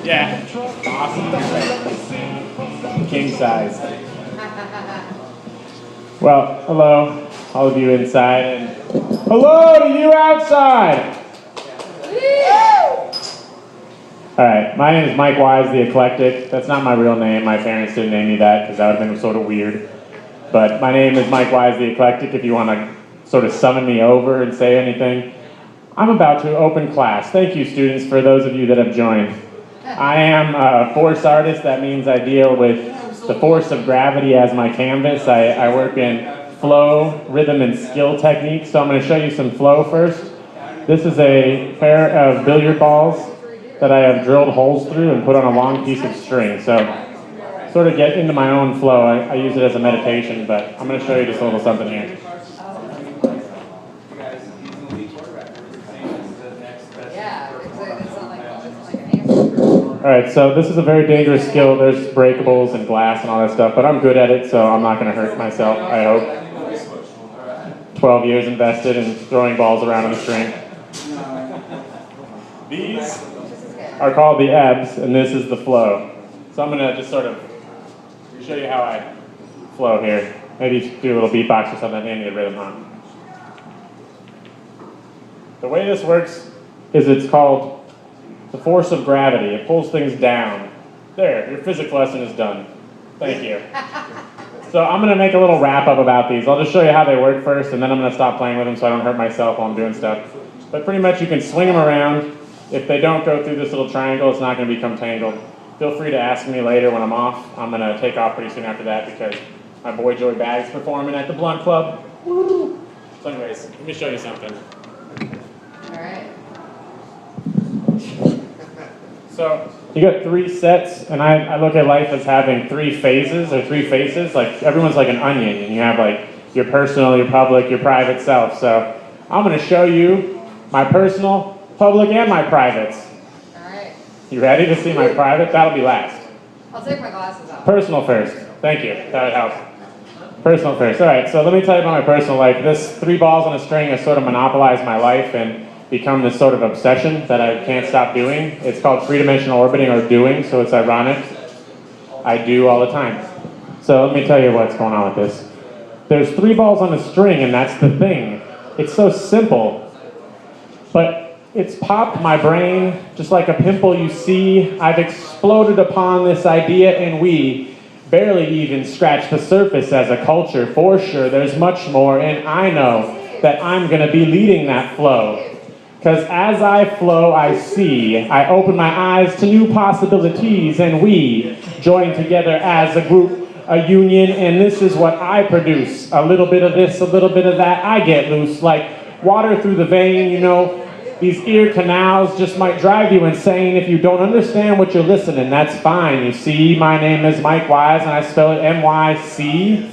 Yeah. Awesome. King size. Well, hello, all of you inside, and hello to you outside! Alright, my name is Mike Wise, the Eclectic. That's not my real name. My parents didn't name me that because that would have been sort of weird. But my name is Mike Wise, the Eclectic, if you want to sort of summon me over and say anything. I'm about to open class. Thank you, students, for those of you that have joined. I am a force artist. That means I deal with the force of gravity as my canvas. I work in flow, rhythm, and skill techniques. So I'm going to show you some flow first. This is a pair of billiard balls that I have drilled holes through and put on a long piece of string. So sort of get into my own flow. I use it as a meditation, but I'm going to show you just a little something here. All right, so this is a very dangerous skill. There's breakables and glass and all that stuff, but I'm good at it, so I'm not going to hurt myself, I hope. 12 years invested in throwing balls around on a string. These are called the ebbs, and this is the flow. So I'm going to just sort of show you how I flow here. Maybe do a little beatbox or something at the end of the rhythm, huh? The way this works is it's called the force of gravity. It pulls things down. There, your physics lesson is done. Thank you. So I'm going to make a little wrap-up about these. I'll just show you how they work first, and then I'm going to stop playing with them so I don't hurt myself while I'm doing stuff. But pretty much you can swing them around. If they don't go through this little triangle, it's not going to become tangled. Feel free to ask me later when I'm off. I'm going to take off pretty soon after that because my boy Joey Bag's performing at the Blunt Club. Woo! So anyways, let me show you something. All right. So you got 3 sets, and I look at life as having 3 phases or 3 faces. Like everyone's like an onion, and you have like your personal, your public, your private self. So I'm going to show you my personal, public, and my privates. All right. You ready to see my private? That'll be last. I'll take my glasses off. Personal first. Thank you. That would help. Personal first. All right. So let me tell you about my personal life. This 3 balls on a string has sort of monopolized my life and become this sort of obsession that I can't stop doing. It's called 3-dimensional orbiting or doing, so it's ironic. I do all the time. So let me tell you what's going on with this. There's 3 balls on a string, and that's the thing. It's so simple, but it's popped my brain just like a pimple you see. I've exploded upon this idea, and we barely even scratch the surface as a culture. For sure, there's much more, and I know that I'm going to be leading that flow. Because as I flow, I see. I open my eyes to new possibilities, and we join together as a group, a union, and this is what I produce. A little bit of this, a little bit of that. I get loose like water through the vein, you know. These ear canals just might drive you insane if you don't understand what you're listening. That's fine. You see, my name is Mike Wise, and I spell it M-Y-C.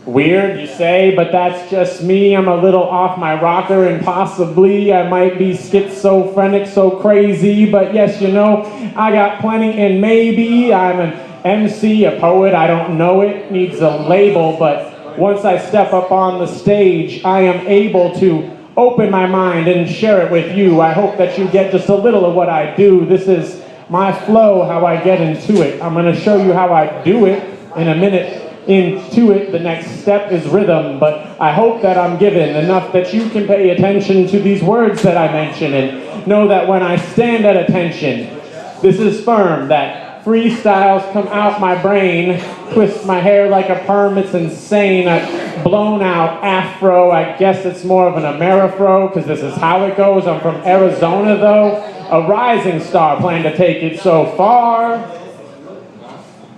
Weird, you say, but that's just me. I'm a little off my rocker, and possibly I might be schizophrenic, so crazy. But yes, you know, I got plenty, and maybe I'm an MC, a poet. I don't know it, needs a label, but once I step up on the stage, I am able to open my mind and share it with you. I hope that you get just a little of what I do. This is my flow, how I get into it. I'm going to show you how I do it in a minute. Into it, the next step is rhythm, but I hope that I'm given enough that you can pay attention to these words that I mention and know that when I stand at attention, this is firm, that freestyles come out my brain, twist my hair like a perm, it's insane, a blown out afro, I guess it's more of an Amerifro, because this is how it goes. I'm from Arizona though, a rising star, plan to take it so far.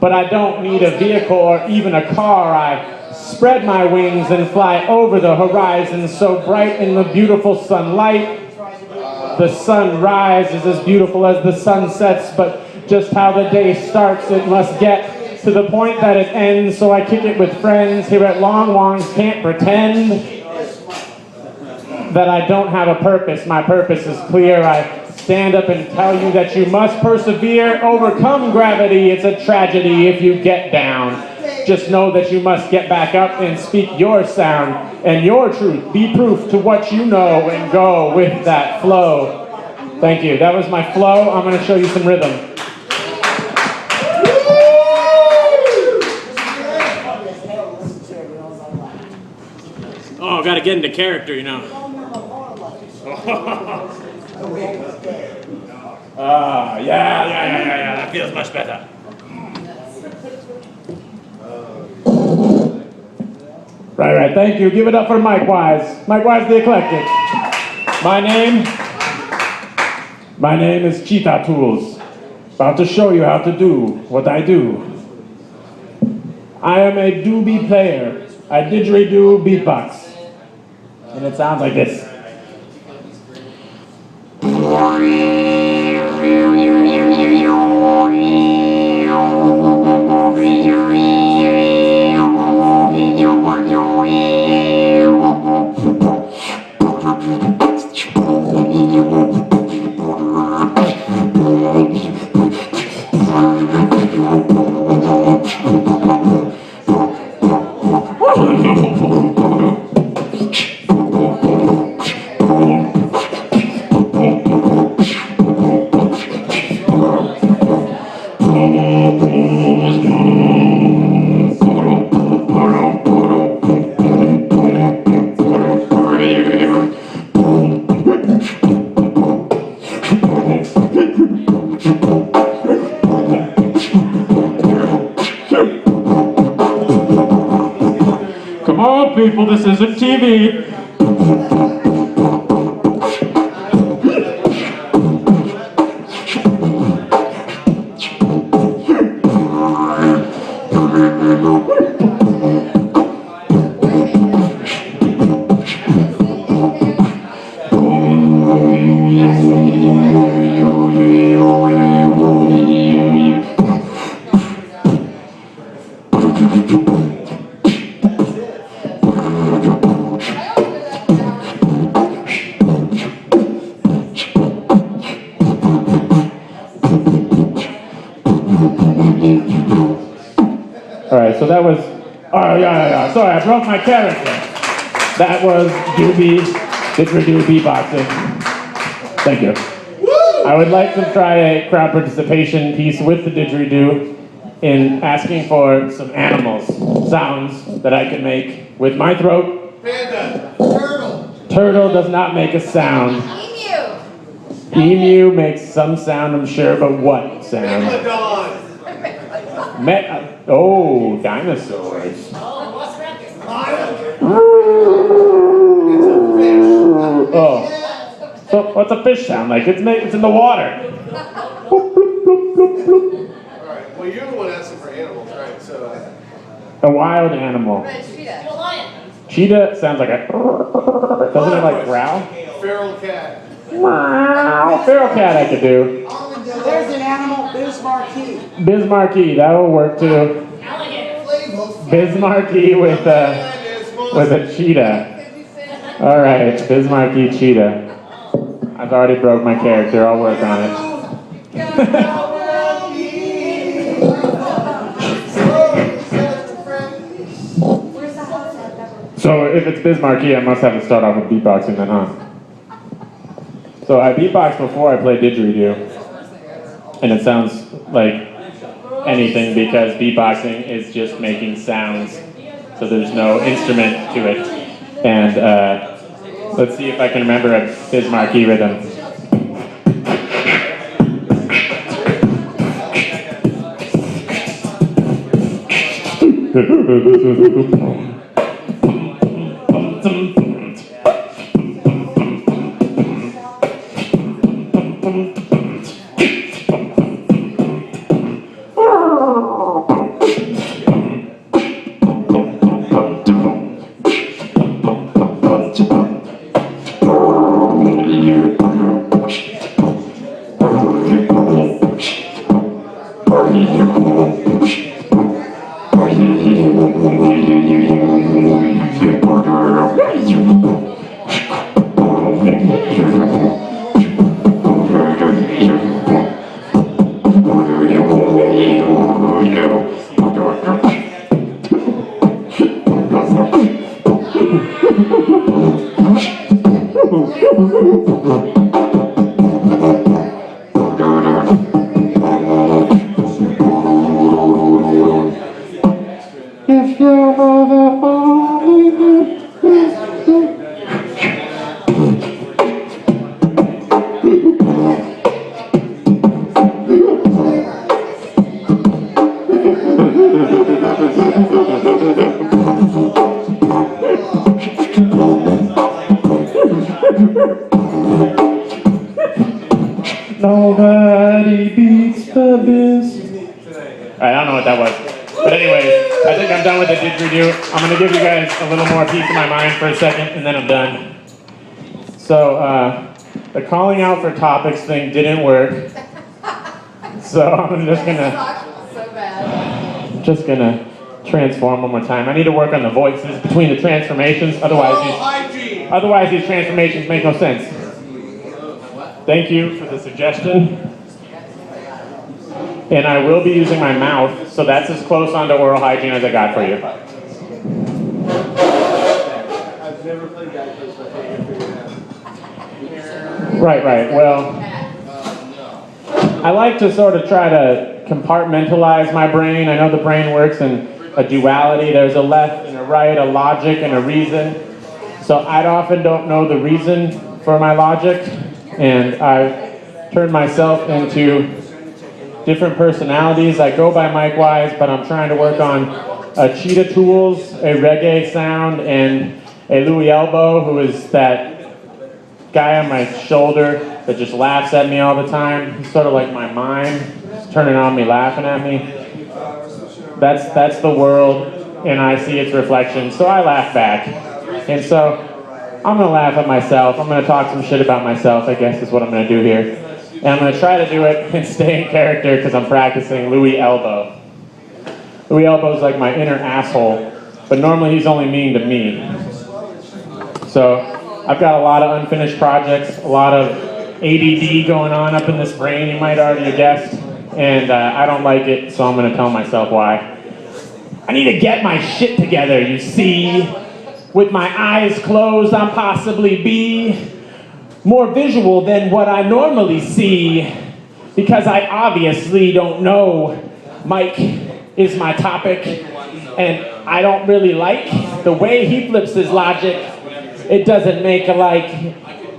But I don't need a vehicle or even a car. I spread my wings and fly over the horizon so bright in the beautiful sunlight. The sunrise is as beautiful as the sun sets, but just how the day starts, it must get to the point that it ends. So I kick it with friends here at Long Wong's. Can't pretend that I don't have a purpose. My purpose is clear. I stand up and tell you that you must persevere, overcome gravity. It's a tragedy if you get down. Just know that you must get back up and speak your sound and your truth. Be proof to what you know and go with that flow. Thank you. That was my flow. I'm going to show you some rhythm. Oh, got to get into character, you know. Yeah. That feels much better. Right. Thank you. Give it up for Mike Wise. Mike Wise, the Eclectic. My name is Cheetah Tools. About to show you how to do what I do. I am a doobie player. I didgeridoo beatbox. And it sounds like this. Come on, people, this isn't TV. Alright, so that was, sorry, I broke my character. That was doobie, didgeridoo beatboxing. Thank you. I would like to try a crowd participation piece with the didgeridoo in asking for some animals, sounds that I can make with my throat. Panda. Turtle. Turtle does not make a sound. Emu. Emu makes some sound, I'm sure, but what sound? Megalodon. Oh, dinosaurs. Oh, so what's a fish sound like? It's in the water. Bloop, bloop, bloop, bloop, bloop. Alright, well you're the one asking for animals, right? So, A wild animal. Cheetah. Cheetah sounds like a. Doesn't it like growl? feral cat. Meow. Feral cat I could do. There's an animal, Bismarcky. Bismarcky, that'll work too. Bismarcky with a cheetah. All right, Bismarcky cheetah. I've already broke my character. I'll work on it. So if it's Bismarcky, I must have to start off with beatboxing then, huh? So I beatboxed before I played didgeridoo, and it sounds like anything because beatboxing is just making sounds, so there's no instrument to it. And let's see if I can remember a Bismarcky rhythm. Nobody beats the biz. Alright, I don't know what that was. But anyways, I think I'm done with the didgeridoo. I'm gonna give you guys a little more peace of my mind for a second, and then I'm done. So, the calling out for topics thing didn't work. So I'm just gonna transform one more time. I need to work on the voices between the transformations, otherwise these transformations make no sense. Thank you for the suggestion. And I will be using my mouth, so that's as close onto oral hygiene as I got for you. I've never played that first, so I can't figure it out. Right. Well, I like to sort of try to compartmentalize my brain. I know the brain works in a duality. There's a left and a right, a logic and a reason. So I often don't know the reason for my logic, and I've turned myself into different personalities. I go by Mike Wise, but I'm trying to work on Cheetah Tools, a reggae sound, and a Louis Elbow, who is that guy on my shoulder that just laughs at me all the time. He's sort of like my mime, just turning on me, laughing at me. That's the world, and I see its reflection, so I laugh back. And so I'm gonna laugh at myself. I'm gonna talk some shit about myself, I guess is what I'm gonna do here. And I'm gonna try to do it and stay in character because I'm practicing Louis Elbow. Louis Elbow's like my inner asshole, but normally he's only mean to me. So I've got a lot of unfinished projects, a lot of ADD going on up in this brain, you might already have guessed, and I don't like it, so I'm gonna tell myself why. I need to get my shit together, you see. With my eyes closed, I'm possibly be more visual than what I normally see, because I obviously don't know. Mike is my topic, and I don't really like the way he flips his logic. It doesn't make like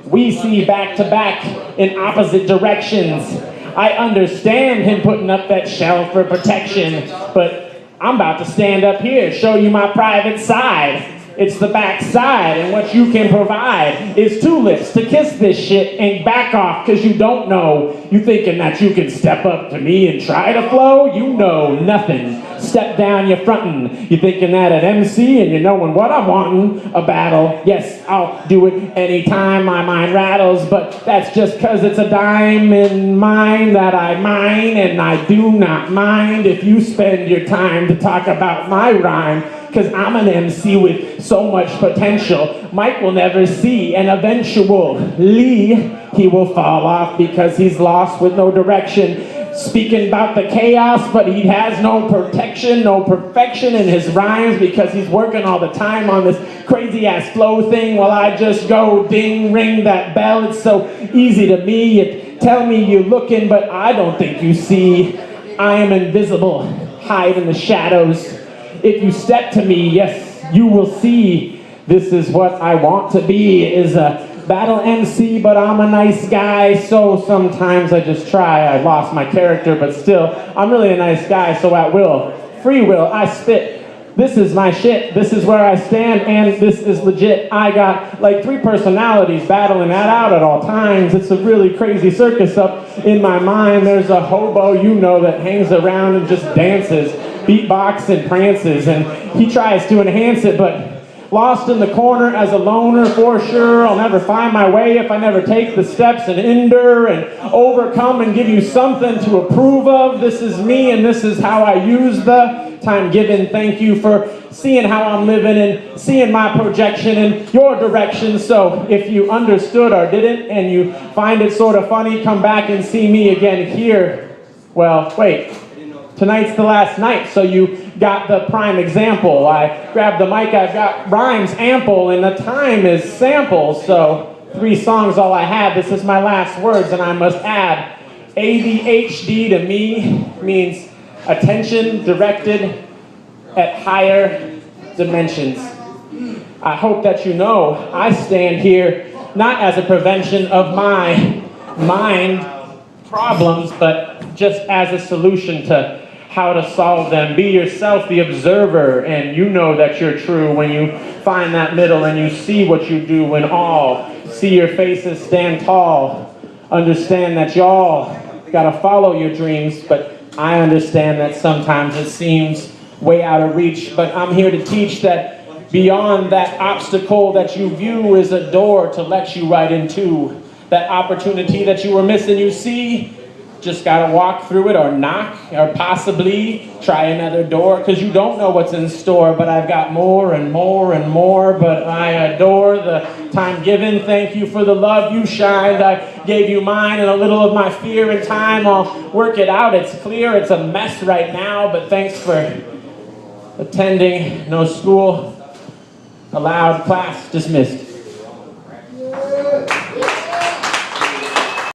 we see back to back in opposite directions. I understand him putting up that shell for protection, but I'm about to stand up here, show you my private side. It's the back side, and what you can provide is two lips to kiss this shit and back off because you don't know. You thinking that you can step up to me and try to flow? You know nothing. Step down, you're frontin'. You thinking that at MC and you knowing what I'm wanting? A battle. Yes, I'll do it anytime my mind rattles, but that's just cause it's a diamond mine that I mine, and I do not mind if you spend your time to talk about my rhyme. Cause I'm an MC with so much potential. Mike will never see, and eventually he will fall off because he's lost with no direction. Speaking about the chaos, but he has no protection, no perfection in his rhymes because he's working all the time on this crazy ass flow thing while I just go ding, ring that bell. It's so easy to me. You tell me you're looking, but I don't think you see. I am invisible, hide in the shadows. If you step to me, yes, you will see. This is what I want to be, is a battle MC, but I'm a nice guy, so sometimes I just try. I lost my character, but still, I'm really a nice guy, so at will, free will, I spit. This is my shit, this is where I stand, and this is legit. I got like 3 personalities battling that out at all times. It's a really crazy circus up in my mind. There's a hobo you know that hangs around and just dances, beatbox and prances, and he tries to enhance it, but lost in the corner as a loner for sure. I'll never find my way if I never take the steps and endure and overcome and give you something to approve of. This is me, and this is how I use the time given. Thank you for seeing how I'm living and seeing my projection in your direction. So if you understood or didn't and you find it sort of funny, come back and see me again here. Well, wait. Tonight's the last night, so you got the prime example. I grabbed the mic, I've got rhymes ample, and the time is sample. So 3 songs all I had. This is my last words, and I must add, ADHD to me means attention directed at higher dimensions. I hope that you know I stand here not as a prevention of my mind problems, but just as a solution to how to solve them. Be yourself the observer, and you know that you're true when you find that middle and you see what you do when all see your faces stand tall. understand that y'all gotta follow your dreams, but I understand that sometimes it seems way out of reach. But I'm here to teach that beyond that obstacle that you view is a door to let you right into that opportunity that you were missing. You see, just gotta walk through it or knock or possibly try another door, because you don't know what's in store. But I've got more and more and more, but I adore the time given. Thank you for the love you shined. I gave you mine and a little of my fear. In time I'll work it out. It's clear it's a mess right now, but thanks for attending. No school allowed, class dismissed.